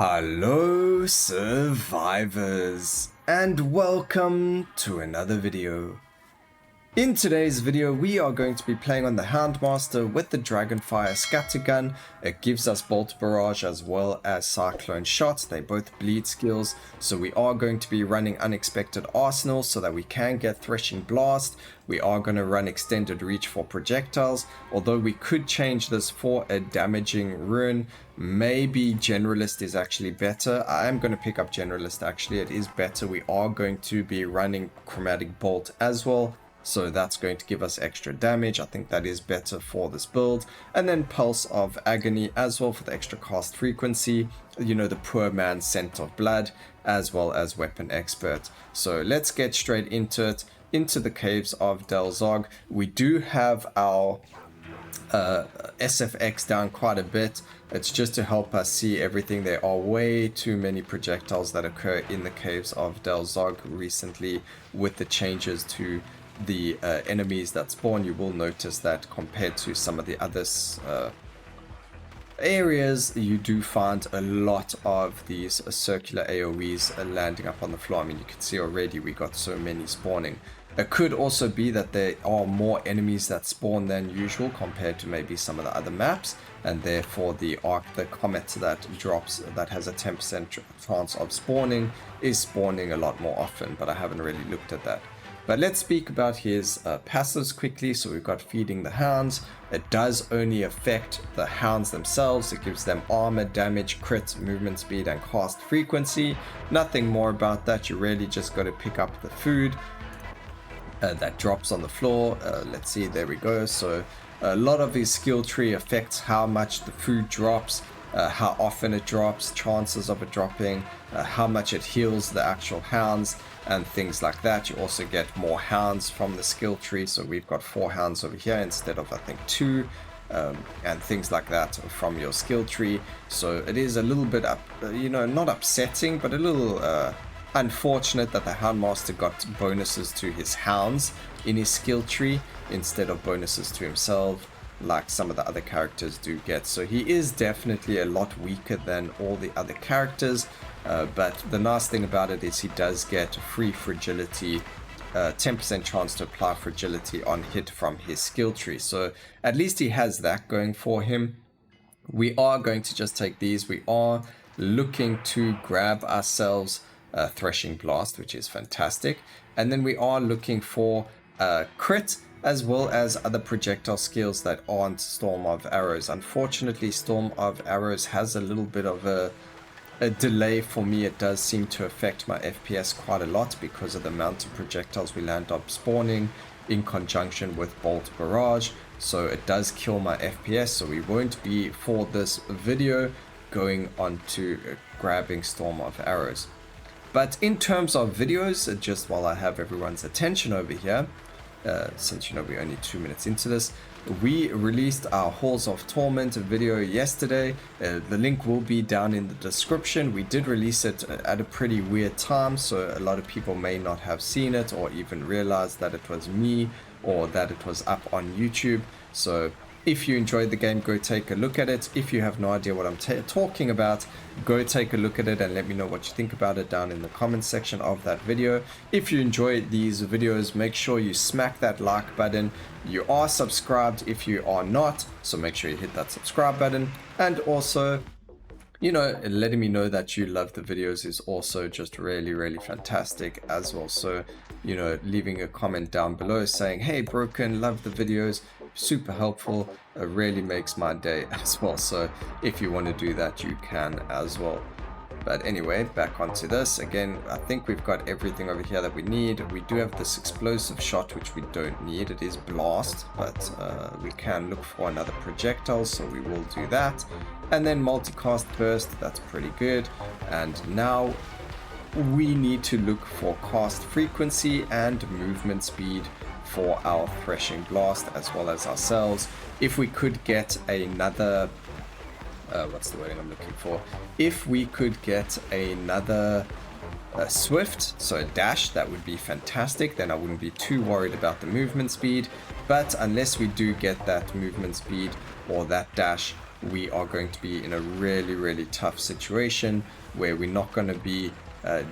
Hello survivors, and welcome to another video. In today's video we are going to be playing on the Houndmaster with the Dragonfire Scattergun. It gives us Bolt Barrage as well as Cyclone Shot. They both bleed skills, so we are going to be running Unexpected Arsenal so that we can get Threshing Blast. We are going to run Extended Reach for projectiles, although we could change this for a damaging rune. Maybe Generalist is actually better. I am going to pick up Generalist actually, it is better. We are going to be running Chromatic Bolt as well, so that's going to give us extra damage. I think that is better for this build. And then Pulse of Agony as well for the extra cast frequency. You know, the poor man's scent of blood, as well as Weapon Expert. So let's get straight into it, into the caves of Delzog. We do have our SFX down quite a bit. It's just to help us see everything. There are way too many projectiles that occur in the caves of Delzog recently with the changes to the enemies that spawn. You will notice that compared to some of the other areas, you do find a lot of these circular AoEs landing up on the floor. I mean, you can see already we got so many spawning. It could also be that there are more enemies that spawn than usual compared to maybe some of the other maps, and therefore the comet that drops that has a 10% chance of spawning is spawning a lot more often, but I haven't really looked at that. But let's speak about his passives quickly. So we've got Feeding the Hounds. It does only affect the hounds themselves. It gives them armor, damage, crit, movement speed, and cast frequency. Nothing more about that. You really just got to pick up the food that drops on the floor. Let's see, there we go. So a lot of his skill tree affects how much the food drops, how often it drops, chances of it dropping, how much it heals the actual hounds, and things like that. You also get more hounds from the skill tree, so we've got 4 hounds over here instead of I think 2, and things like that from your skill tree. So it is a little bit not upsetting, but a little unfortunate that the Houndmaster got bonuses to his hounds in his skill tree instead of bonuses to himself like some of the other characters do get. So he is definitely a lot weaker than all the other characters, but the nice thing about it is he does get free fragility, 10% chance to apply fragility on hit from his skill tree. So at least he has that going for him. We are going to just take these. We are looking to grab ourselves Threshing Blast, which is fantastic, and then we are looking for crit as well as other projectile skills that aren't Storm of Arrows. Unfortunately, Storm of Arrows has a little bit of a delay for me. It does seem to affect my FPS quite a lot because of the amount of projectiles we land up spawning in conjunction with Bolt Barrage. So it does kill my FPS, so we won't be, for this video, going on to grabbing Storm of Arrows. But in terms of videos, just while I have everyone's attention over here, since we're only 2 minutes into this, we released our Halls of Torment video yesterday. The link will be down in the description. We did release it at a pretty weird time, so a lot of people may not have seen it or even realize that it was me or that it was up on YouTube. So if you enjoyed the game, go take a look at it. If you have no idea what I'm talking about, go take a look at it and let me know what you think about it down in the comments section of that video. If you enjoy these videos, make sure you smack that like button. You are subscribed if you are not, so make sure you hit that subscribe button. And also, letting me know that you love the videos is also just really, really fantastic as well. So, leaving a comment down below saying, hey, Broken, love the videos, super helpful, really makes my day as well. So if you want to do that, you can as well. But anyway, back onto this. Again, I think we've got everything over here that we need. We do have this explosive shot, which we don't need. It is blast, but we can look for another projectile, so we will do that. And then multicast burst, that's pretty good. And now we need to look for cast frequency and movement speed for our Threshing Blast as well as ourselves. If we could get another what's the wording I'm looking for? If we could get another Swift, so a dash, that would be fantastic. Then I wouldn't be too worried about the movement speed. But unless we do get that movement speed or that dash, we are going to be in a really tough situation where we're not going to be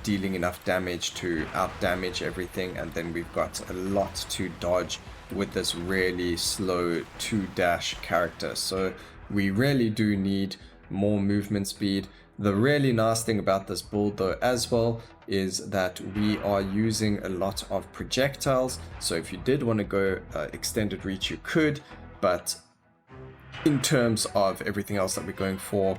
dealing enough damage to out damage everything, and then we've got a lot to dodge with this really slow 2-dash character. So we really do need more movement speed. The really nice thing about this build though as well is that we are using a lot of projectiles. So if you did want to go extended reach, you could, but in terms of everything else that we're going for,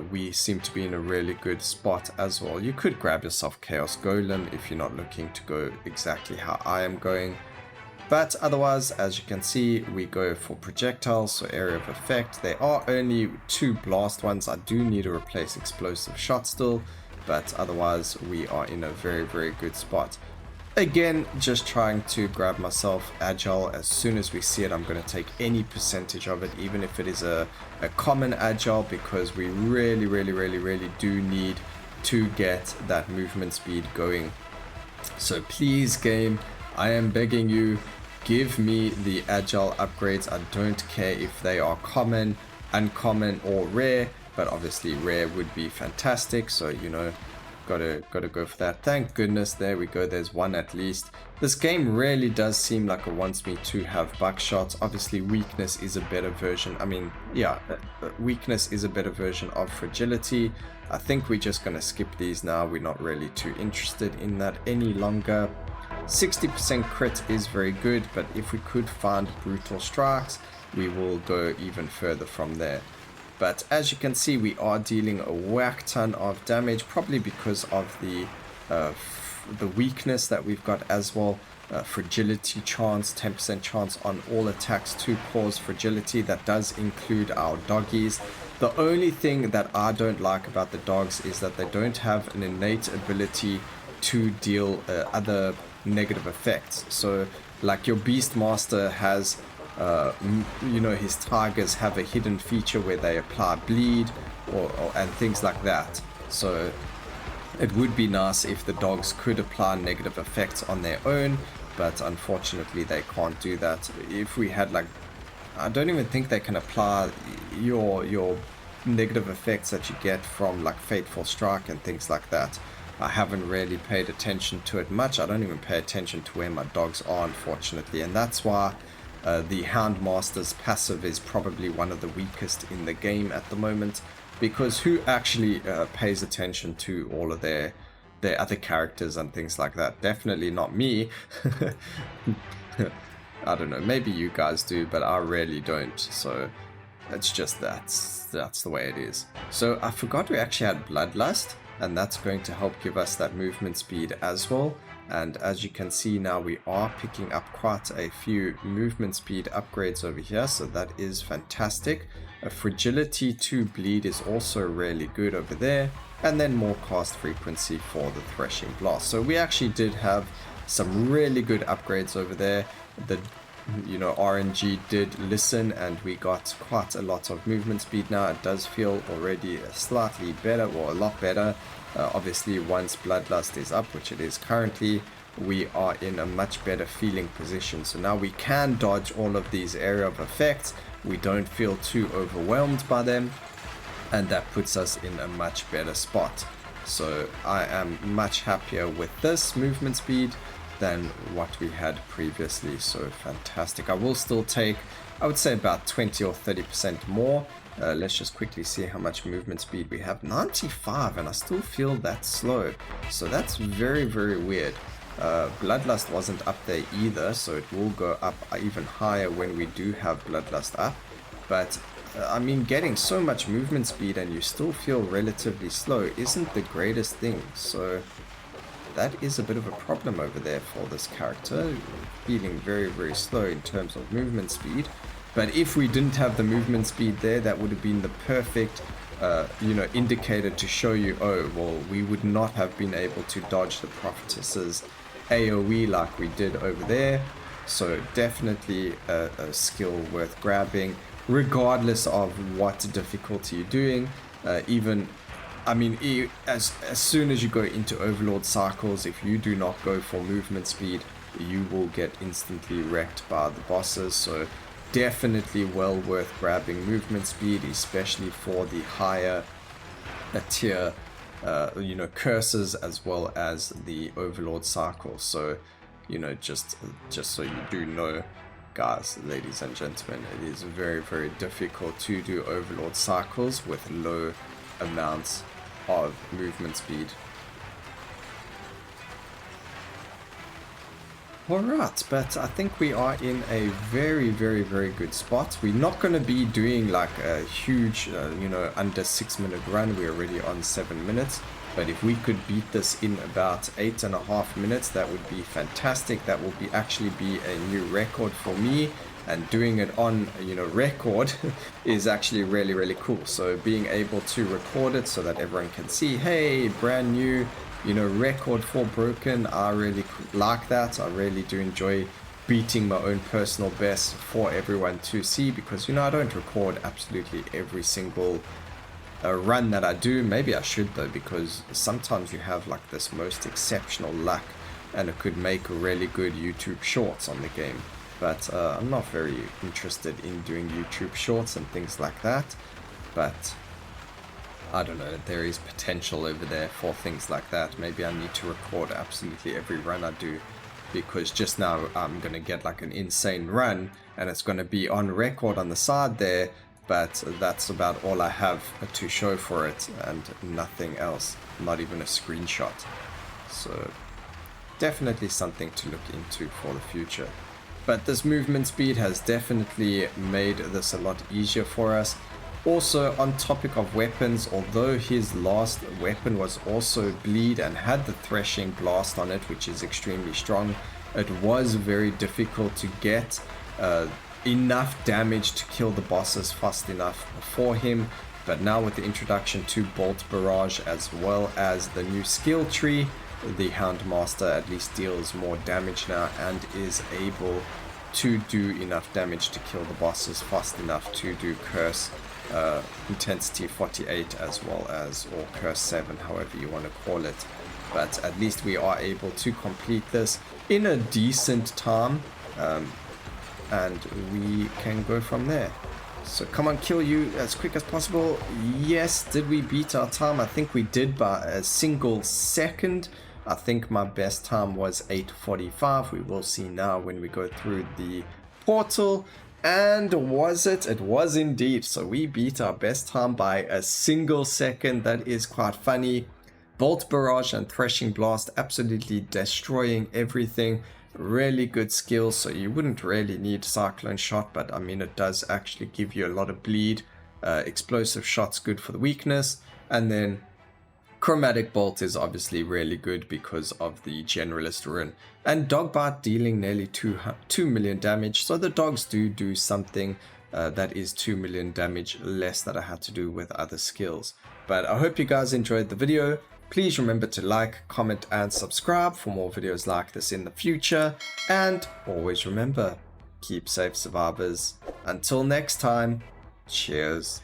we seem to be in a really good spot as well. You could grab yourself Chaos Golem if you're not looking to go exactly how I am going. But otherwise, as you can see, we go for projectiles, so area of effect. There are only 2 blast ones. I do need to replace explosive shot still, but otherwise we are in a very good spot. Again, just trying to grab myself agile. As soon as we see it, I'm going to take any percentage of it, even if it is a common agile, because we really do need to get that movement speed going. So please, game, I am begging you, give me the agile upgrades. I don't care if they are common, uncommon or rare, but obviously rare would be fantastic. So, you know, gotta go for that. Thank goodness, there we go, there's one at least. This game really does seem like it wants me to have buckshots. Obviously weakness is a better version. I mean, yeah, weakness is a better version of fragility. I think we're just gonna skip these now. We're not really too interested in that any longer. 60% crit is very good, but if we could find brutal strikes, we will go even further from there. But as you can see, we are dealing a whack ton of damage, probably because of the weakness that we've got as well. Fragility chance, 10% chance on all attacks to cause fragility. That does include our doggies. The only thing that I don't like about the dogs is that they don't have an innate ability to deal other negative effects. So like your Beastmaster has you know, his tigers have a hidden feature where they apply bleed and things like that. So it would be nice if the dogs could apply negative effects on their own, but unfortunately they can't do that. If we had, like, I don't even think they can apply your negative effects that you get from like Fateful Strike and things like that. I haven't really paid attention to it much. I don't even pay attention to where my dogs are, unfortunately, and that's why the Houndmaster's passive is probably one of the weakest in the game at the moment, because who actually pays attention to all of their other characters and things like that? Definitely not me. I don't know, maybe you guys do, but I really don't. So it's just that's the way it is. So I forgot we actually had Bloodlust, and that's going to help give us that movement speed as well. And as you can see now, we are picking up quite a few movement speed upgrades over here, so that is fantastic. A fragility to bleed is also really good over there, and then more cast frequency for the threshing blast. So we actually did have some really good upgrades over there. The RNG did listen, and we got quite a lot of movement speed now. It does feel already slightly better, or a lot better. Obviously once Bloodlust is up, which it is currently, we are in a much better feeling position. So now we can dodge all of these area of effects. We don't feel too overwhelmed by them, and that puts us in a much better spot. So I am much happier with this movement speed than what we had previously. So fantastic. I will still take, I would say, about 20 or 30% more. Let's just quickly see how much movement speed we have. 95, and I still feel that slow. So that's very weird. Bloodlust wasn't up there either, so it will go up even higher when we do have Bloodlust up. But I mean, getting so much movement speed and you still feel relatively slow isn't the greatest thing. So that is a bit of a problem over there for this character, feeling very slow in terms of movement speed. But if we didn't have the movement speed there, that would have been the perfect indicator to show you, oh well, we would not have been able to dodge the prophetess's AoE like we did over there. So definitely a skill worth grabbing, regardless of what difficulty you're doing. As soon as you go into Overlord cycles, if you do not go for movement speed, you will get instantly wrecked by the bosses. So definitely well worth grabbing movement speed, especially for the higher tier curses, as well as the overlord cycle. So just so you do know, guys, ladies and gentlemen, it is very, very difficult to do overlord cycles with low amounts of movement speed. Alright, but I think we are in a very, very, very good spot. We're not going to be doing like a huge, under 6 minute run. We're already on 7 minutes. But if we could beat this in about 8.5 minutes, that would be fantastic. That will actually be a new record for me. And doing it on, record is actually really, really cool. So being able to record it so that everyone can see, hey, brand new, record for broken. I really like that. I really do enjoy beating my own personal best for everyone to see, because I don't record absolutely every single run that I do. Maybe I should though, because sometimes you have like this most exceptional luck and it could make really good YouTube shorts on the game. But I'm not very interested in doing YouTube shorts and things like that. But I don't know, there is potential over there for things like that. Maybe I need to record absolutely every run I do, because just now I'm going to get like an insane run and it's going to be on record on the side there, but that's about all I have to show for it and nothing else, not even a screenshot. So definitely something to look into for the future. But this movement speed has definitely made this a lot easier for us. Also, on topic of weapons, although his last weapon was also bleed and had the threshing blast on it, which is extremely strong, it was very difficult to get enough damage to kill the bosses fast enough for him. But now with the introduction to Bolt Barrage, as well as the new skill tree, the Houndmaster at least deals more damage now and is able to do enough damage to kill the bosses fast enough to do Curse Intensity 48 as well as, or Curse 7, however you want to call it. But at least we are able to complete this in a decent time, and we can go from there. So come on, kill you as quick as possible. Yes, did we beat our time? I think we did by a single second. I think my best time was 8:45. We will see now when we go through the portal. And was it? It was indeed. So we beat our best time by a single second. That is quite funny. Bolt Barrage and Threshing Blast absolutely destroying everything. Really good skills, so you wouldn't really need Cyclone Shot, but I mean it does actually give you a lot of bleed. Explosive Shot's good for the weakness, and then Chromatic Bolt is obviously really good because of the Generalist rune. And Dog Bite dealing nearly 2 million damage, so the dogs do something. That is 2 million damage less that I had to do with other skills. But I hope you guys enjoyed the video. Please remember to like, comment, and subscribe for more videos like this in the future. And always remember, keep safe, survivors. Until next time, cheers.